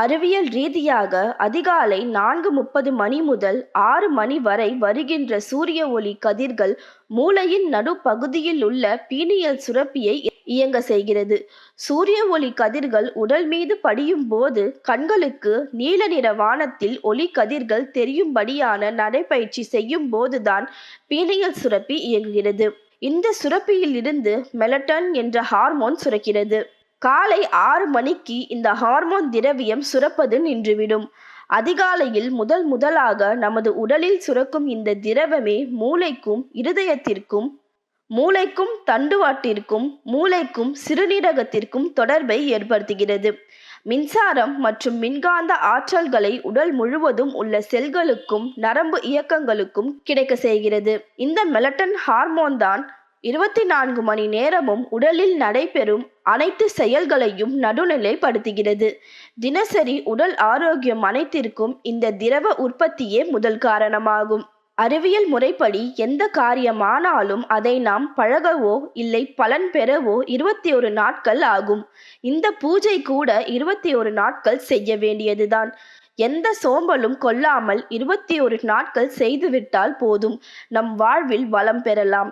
அறிவியல் ரீதியாக அதிகாலை 4:30 மணி முதல் 6 மணி வரை வருகின்ற சூரிய ஒளி கதிர்கள் மூளையின் நடுப்பகுதியில் உள்ள பீனியல் சுரப்பியை இயங்க செய்கிறது. சூரிய ஒளி கதிர்கள் உடல் மீது படியும் போது கண்களுக்கு நீல நிற வானத்தில் ஒளி கதிர்கள் தெரியும்படியான நடைபயிற்சி செய்யும் போதுதான் பீனியல் சுரப்பி இயங்குகிறது. இந்த சுரப்பியில் இருந்து மெலட்டோனின் என்ற ஹார்மோன் சுரக்கிறது. காலை 6 மணிக்கு இந்த ஹார்மோன் திரவியம் சுரப்பது நின்றுவிடும். அதிகாலையில் முதலாக நமது உடலில் சுரக்கும் இந்த திரவமே மூளைக்கும் இருதயத்திற்கும், மூளைக்கும் தண்டுவாட்டிற்கும், மூளைக்கும் சிறுநீரகத்திற்கும் தொடர்பை ஏற்படுத்துகிறது. மின்சாரம் மற்றும் மின்காந்த ஆற்றல்களை உடல் முழுவதும் உள்ள செல்களுக்கும் நரம்பு இயக்கங்களுக்கும் கிடைக்க செய்கிறது. இந்த மெலட்டோனின் ஹார்மோன் தான் 24 மணி நேரமும் உடலில் நடைபெறும் அனைத்து செயல்களையும் நடுநிலைப்படுத்துகிறது. தினசரி உடல் ஆரோக்கியம் அனைத்திற்கும் இந்த திரவ உற்பத்தியே முதல் காரணமாகும். அறிவியல் முறைப்படி எந்த காரியமானாலும் அதை நாம் பழகவோ இல்லை பலன் பெறவோ 21 நாட்கள் ஆகும். இந்த பூஜை கூட 21 நாட்கள் செய்ய வேண்டியதுதான். எந்த சோம்பலும் கொள்ளாமல் 21 நாட்கள் செய்துவிட்டால் போதும், நம் வாழ்வில் வளம் பெறலாம்.